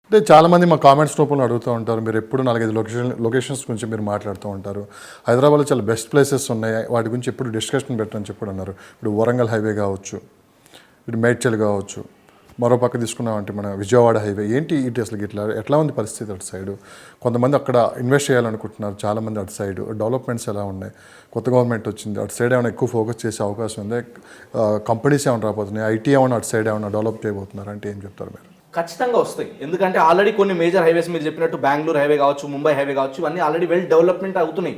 అంటే చాలామంది మా కామెంట్స్ రూపంలో అడుగుతూ ఉంటారు, మీరు ఎప్పుడు 4-5 లొకేషన్స్ గురించి మీరు మాట్లాడుతూ ఉంటారు. హైదరాబాద్లో చాలా బెస్ట్ ప్లేసెస్ ఉన్నాయి, వాటి గురించి ఎప్పుడు డిస్కషన్ పెట్టని చెప్పి అన్నారు. ఇప్పుడు వరంగల్ హైవే కావచ్చు, ఇటు మేడ్చల్ కావచ్చు, మరో పక్క తీసుకున్నామంటే మన విజయవాడ హైవే. ఏంటి ఇటు అసలు ఇట్లా ఎట్లా ఉంది పరిస్థితి అటు సైడు? కొంతమంది అక్కడ ఇన్వెస్ట్ చేయాలనుకుంటున్నారు, చాలామంది అటు సైడ్ డెవలప్మెంట్స్ ఎలా ఉన్నాయి? కొత్త గవర్నమెంట్ వచ్చింది, అటు సైడ్ ఏమైనా ఎక్కువ ఫోకస్ చేసే అవకాశం ఉంది? కంపెనీస్ ఏమైనా రాబోతున్నాయి, ఐటీ ఏమైనా అటు సైడ్ ఏమైనా డెవలప్ చేయబోతున్నారు అంటే ఏం చెప్తారు మీరు? ఖచ్చితంగా వస్తాయి. ఎందుకంటే ఆల్రెడీ కొన్ని మేజర్ హైవేస్ మీరు చెప్పినట్టు బెంగళూరు హైవే కావచ్చు, ముంబై హైవే కావచ్చు, ఇవన్నీ ఆల్రెడీ వెల్ డెవలప్మెంట్ అవుతున్నాయి.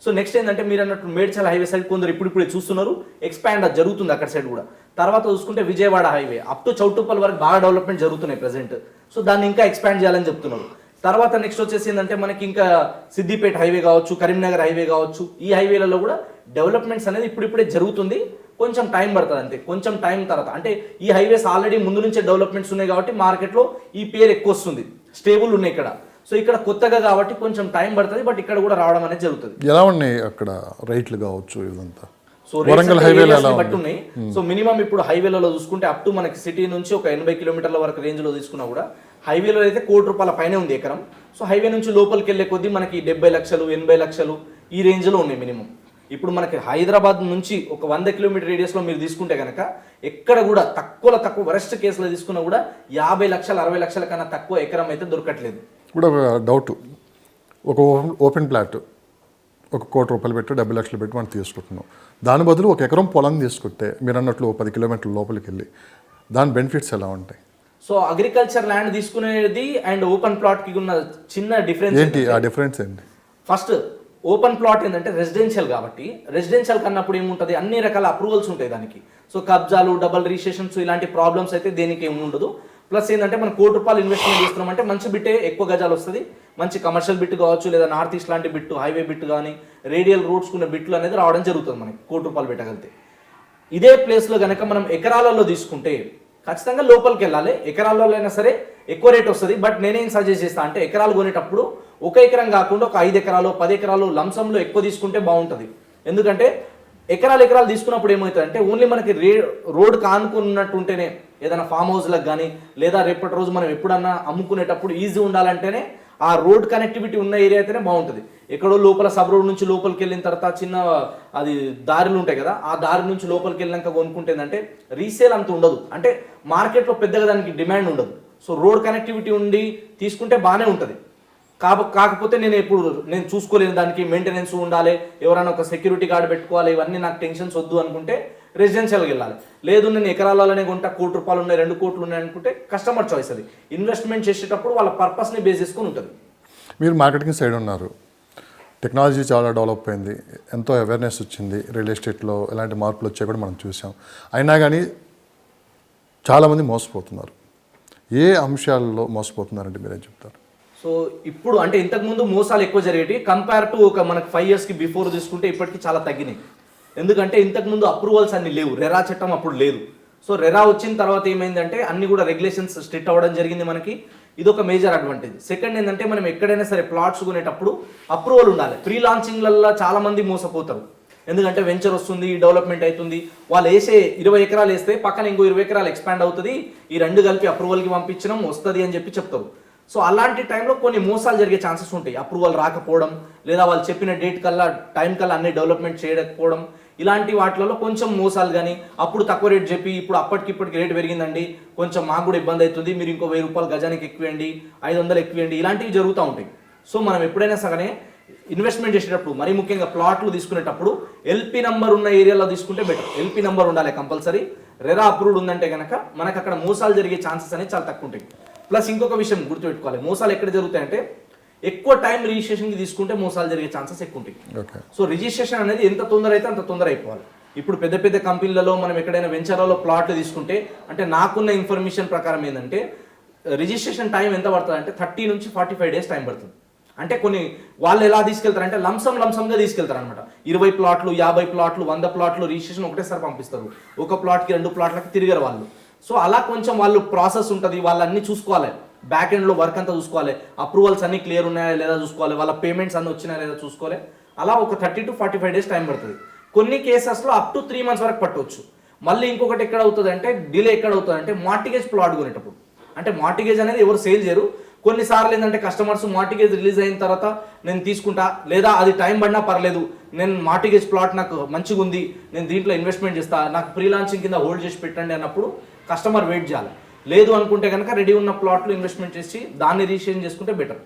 సో నెక్స్ట్ ఏంటంటే మీరు అన్నట్టు మేడ్చల్ హైవే సైడ్ కొందరు ఇప్పుడే చూస్తున్నారు, ఎక్స్పాండ్ అది జరుగుతుంది అక్కడ సైడ్ కూడా. తర్వాత చూసుకుంటే Vijayawada highway up to Choutuppal వరకు బాగా డెవలప్మెంట్ జరుగుతున్నాయి ప్రెసెంట్. సో దాన్ని ఇంకా ఎక్స్పాండ్ చేయాలని చెప్తున్నారు. తర్వాత నెక్స్ట్ వచ్చేసి ఏంటంటే మనకి ఇంకా సిద్దిపేట హైవే కావచ్చు, కరీంనగర్ హైవే కావచ్చు, ఈ హైవేలలో కూడా డెవలప్మెంట్స్ అనేది ఇప్పుడిప్పుడే జరుగుతుంది. కొంచెం టైం పడుతుంది అంతే, కొంచెం టైం తర్వాత. అంటే ఈ హైవేస్ ఆల్రెడీ ముందు నుంచే డెవలప్మెంట్స్ ఉన్నాయి కాబట్టి మార్కెట్లో ఈ పేరు ఎక్కువ వస్తుంది, స్టేబుల్ ఉన్నాయి ఇక్కడ. సో ఇక్కడ కొత్తగా కాబట్టి కొంచెం టైం పడుతుంది, బట్ ఇక్కడ కూడా రావడం అనేది జరుగుతుంది. ఎలా ఉన్నాయి అక్కడ రైట్లు కావచ్చు ఇదంతా? సో వరంగల్ హైవేలో బట్టి ఉన్నాయి. సో మినిమం ఇప్పుడు హైవేలలో చూసుకుంటే అప్ టు మనకి సిటీ నుంచి ఒక 80 కిలోమీటర్ల వరకు రేంజ్ లో తీసుకున్నా కూడా హైవేలో అయితే ₹1,00,00,000 పైనే ఉంది ఎకరం. సో హైవే నుంచి లోపలికి వెళ్ళే కొద్దీ మనకి 70 లక్షలు 80 లక్షలు ఈ రేంజ్ లో ఉన్నాయి మినిమం. ఇప్పుడు మనకి హైదరాబాద్ నుంచి ఒక 100 కిలోమీటర్ రేడియస్లో మీరు తీసుకుంటే కనుక ఎక్కడ కూడా తక్కువ వరెస్ట్ కేసులో తీసుకున్నా కూడా 50 లక్షలు 60 లక్షల కన్నా తక్కువ ఎకరం అయితే దొరకట్లేదు. ఇప్పుడు ఒక డౌట్, ఒక ఓపెన్ ప్లాట్ ఒక ₹1,00,00,000 పెట్టి 70 లక్షలు పెట్టి మనం తీసుకుంటున్నాం. దాని బదులు ఒక ఎకరం పొలం తీసుకుంటే మీరు అన్నట్లు 10 కిలోమీటర్ల లోపలికి వెళ్ళి దాని బెనిఫిట్స్ ఎలా ఉంటాయి? సో అగ్రికల్చర్ ల్యాండ్ తీసుకునేది అండ్ ఓపెన్ ప్లాట్కి ఉన్న చిన్న డిఫరెన్స్ ఏంటి? ఆ డిఫరెన్స్ ఏంటి? ఫస్ట్ ఓపెన్ ప్లాట్ ఏంటంటే రెసిడెన్షియల్ కాబట్టి, రెసిడెన్షియల్ కన్నప్పుడు ఏముంటుంది, అన్ని రకాల అప్రూవల్స్ ఉంటాయి దానికి. సో కబ్జాలు, డబల్ రిజిస్ట్రేషన్స్ ఇలాంటి ప్రాబ్లమ్స్ అయితే దేనికి ఏమి ఉండదు. ప్లస్ ఏంటంటే మనం ₹1,00,00,000 ఇన్వెస్ట్మెంట్ చేస్తున్నామంటే మంచి బిట్టే ఎక్కువ గజాలు వస్తుంది. మంచి కమర్షియల్ బిట్ కావచ్చు, లేదా నార్త్ ఈస్ట్ లాంటి బిట్టు, హైవే బిట్ కానీ రేడియల్ రూట్స్ ఉన్న బిట్లు అనేది రావడం జరుగుతుంది మనకి ₹1,00,00,000 పెట్టగలిగితే. ఇదే ప్లేస్లో కనుక మనం ఎకరాలలో తీసుకుంటే ఖచ్చితంగా లోపలికి వెళ్ళాలి. ఎకరాలలో అయినా సరే ఎక్కువ రేట్ వస్తుంది. బట్ నేనేం సజెస్ట్ చేస్తాను అంటే ఎకరాలు కొనేటప్పుడు ఒక ఎకరం కాకుండా ఒక 5 ఎకరాలు 10 ఎకరాలు లంసంలో ఎక్కువ తీసుకుంటే బాగుంటుంది. ఎందుకంటే ఎకరాలు తీసుకున్నప్పుడు ఏమవుతుందంటే ఓన్లీ మనకి రోడ్ కానుకున్నట్టు ఉంటేనే, ఏదైనా ఫామ్ హౌస్లకు కానీ లేదా రేపటి రోజు మనం ఎప్పుడన్నా అమ్ముకునేటప్పుడు ఈజీ ఉండాలంటేనే ఆ రోడ్ కనెక్టివిటీ ఉన్న ఏరియా అయితేనే బాగుంటుంది. ఎక్కడో లోపల సబ్ రోడ్ నుంచి లోపలికి వెళ్ళిన తర్వాత చిన్న అది దారులు ఉంటాయి కదా, ఆ దారి నుంచి లోపలికి వెళ్ళినాక కొనుక్కుంటే ఏంటంటే రీసేల్ అంత ఉండదు, అంటే మార్కెట్లో పెద్దగా దానికి డిమాండ్ ఉండదు. సో రోడ్ కనెక్టివిటీ ఉండి తీసుకుంటే బాగానే ఉంటుంది. కాకపోతే నేను చూసుకోలేను, దానికి మెయింటెనెన్స్ ఉండాలి, ఎవరైనా ఒక సెక్యూరిటీ గార్డ్ పెట్టుకోవాలి, ఇవన్నీ నాకు టెన్షన్స్ వద్దు అనుకుంటే రెసిడెన్షియల్కి వెళ్ళాలి. లేదు నేను ఎకరాలనే కొంటా, ₹1,00,00,000 ఉన్నాయి, ₹2,00,00,000 ఉన్నాయి అనుకుంటే కస్టమర్ చాయిస్. అది ఇన్వెస్ట్మెంట్ చేసేటప్పుడు వాళ్ళ పర్పస్ని బేస్ చేసుకుని ఉంటుంది. మీరు మార్కెటింగ్ సైడ్ ఉన్నారు, టెక్నాలజీ చాలా డెవలప్ అయింది, ఎంతో అవేర్నెస్ వచ్చింది, రియల్ ఎస్టేట్లో ఎలాంటి మార్పులు వచ్చాయి కూడా మనం చూసాం. అయినా కానీ చాలామంది మోసపోతున్నారు. ఏ అంశాలలో మోసపోతున్నారంటే మీరేం చెప్తారు? సో ఇప్పుడు అంటే ఇంతకుముందు మోసాలు ఎక్కువ జరిగేవి, కంపేర్ టు ఒక మనకు 5 yearsకి బిఫోర్ తీసుకుంటే ఇప్పటికీ చాలా తగ్గినాయి. ఎందుకంటే ఇంతకుముందు అప్రూవల్స్ అన్ని లేవు, రెరా చట్టం అప్పుడు లేదు. సో రెరా వచ్చిన తర్వాత ఏమైందంటే అన్ని కూడా రెగ్యులేషన్స్ స్ట్రిక్ట్ అవ్వడం జరిగింది మనకి. ఇది ఒక మేజర్ అడ్వాంటేజ్. సెకండ్ ఏంటంటే మనం ఎక్కడైనా సరే ప్లాట్స్ కొనేటప్పుడు అప్రూవల్ ఉండాలి. ప్రీ లాంచింగ్లలో చాలా మంది మోసపోతారు. ఎందుకంటే వెంచర్ వస్తుంది, డెవలప్మెంట్ అవుతుంది, వాళ్ళు వేసే 20 ఎకరాలు వేస్తే పక్కన ఇంకో 20 ఎకరాలు ఎక్స్పాండ్ అవుతుంది, ఈ రెండు కలిపి అప్రూవల్కి పంపించడం వస్తుంది అని చెప్పి చెప్తారు. సో అలాంటి టైంలో కొన్ని మోసాలు జరిగే ఛాన్సెస్ ఉంటాయి. అప్రూవల్ రాకపోవడం, లేదా వాళ్ళు చెప్పిన డేట్ కల్లా టైం కల్లా అన్ని డెవలప్మెంట్ చేయకపోవడం, ఇలాంటి వాటిలలో కొంచెం మోసాలు. కానీ అప్పుడు తక్కువ రేట్ చెప్పి ఇప్పుడు అప్పటికిప్పటికి రేట్ పెరిగిందండి, కొంచెం మాకు కూడా ఇబ్బంది అవుతుంది, మీరు ఇంకో ₹1000 గజానికి ఎక్కువేయండి, 500 ఎక్కువేయండి, ఇలాంటివి జరుగుతూ ఉంటాయి. సో మనం ఎప్పుడైనా సరే ఇన్వెస్ట్మెంట్ చేసేటప్పుడు, మరీ ముఖ్యంగా ప్లాట్లు తీసుకునేటప్పుడు ఎల్పీ నెంబర్ ఉన్న ఏరియాలో తీసుకుంటే బెటర్. ఎల్పీ నెంబర్ ఉండాలి కంపల్సరీ. రెరా అప్రూవ్డ్ ఉందంటే కనుక మనకు అక్కడ మోసాలు జరిగే ఛాన్సెస్ అనేది చాలా తక్కువ ఉంటాయి. ప్లస్ ఇంకొక విషయం గుర్తుపెట్టుకోవాలి, మోసాలు ఎక్కడ జరుగుతాయంటే ఎక్కువ టైం రిజిస్ట్రేషన్కి తీసుకుంటే మోసాలు జరిగే ఛాన్సెస్ ఎక్కువ ఉంటాయి. సో రిజిస్ట్రేషన్ అనేది ఎంత తొందర అయితే అంత తొందర అయిపోవాలి. ఇప్పుడు పెద్ద కంపెనీలలో మనం ఎక్కడైనా వెంచర్లలో ప్లాట్లు తీసుకుంటే, అంటే నాకున్న ఇన్ఫర్మేషన్ ప్రకారం ఏంటంటే రిజిస్ట్రేషన్ టైం ఎంత పడుతుంది అంటే 30 నుంచి 45 days టైం పడుతుంది. అంటే కొన్ని వాళ్ళు ఎలా తీసుకెళ్తారంటే లంసంగా తీసుకెళ్తారు అనమాట. 20 ప్లాట్లు 50 ప్లాట్లు 100 ప్లాట్లు రిజిస్ట్రేషన్ ఒకటేసారి పంపిస్తారు. ఒక ప్లాట్కి 2 ప్లాట్లకి తిరిగారు వాళ్ళు. సో అలా కొంచెం వాళ్ళు ప్రాసెస్ ఉంటుంది, వాళ్ళు అన్ని చూసుకోవాలి, బ్యాక్ ఎండ్లో వర్క్ అంతా చూసుకోవాలి, అప్రూవల్స్ అన్ని క్లియర్ ఉన్నాయా లేదా చూసుకోవాలి, వాళ్ళ పేమెంట్స్ అన్ని వచ్చినాయా లేదా చూసుకోవాలి. అలా ఒక 30 to 45 days టైం పడుతుంది. కొన్ని కేసెస్లో అప్ టు 3 months వరకు పట్టవచ్చు. మళ్ళీ ఇంకొకటి ఎక్కడ అవుతుంది అంటే డిలే ఎక్కడ అవుతుంది అంటే మార్టిగేజ్ ప్లాట్ కొనేటప్పుడు. అంటే మార్టిగేజ్ అనేది ఎవరు సేల్ చేయరు, కొన్నిసార్లు ఏంటంటే కస్టమర్స్ మార్టిగేజ్ రిలీజ్ అయిన తర్వాత నేను తీసుకుంటా, లేదా అది టైం పడినా పర్లేదు, నేను మార్టిగేజ్ ప్లాట్ నాకు మంచిగా ఉంది, నేను దీంట్లో ఇన్వెస్ట్మెంట్ చేస్తా, నాకు ప్రీ లాంచింగ్ కింద హోల్డ్ చేసి పెట్టండి అన్నప్పుడు కస్టమర్ వెయిట్ చేయాలి. లేదు అనుకుంటే కనుక రెడీ ఉన్న ప్లాట్లు ఇన్వెస్ట్మెంట్ చేసి దాన్ని రిజిస్ట్రేషన్ చేసుకుంటే బెటర్.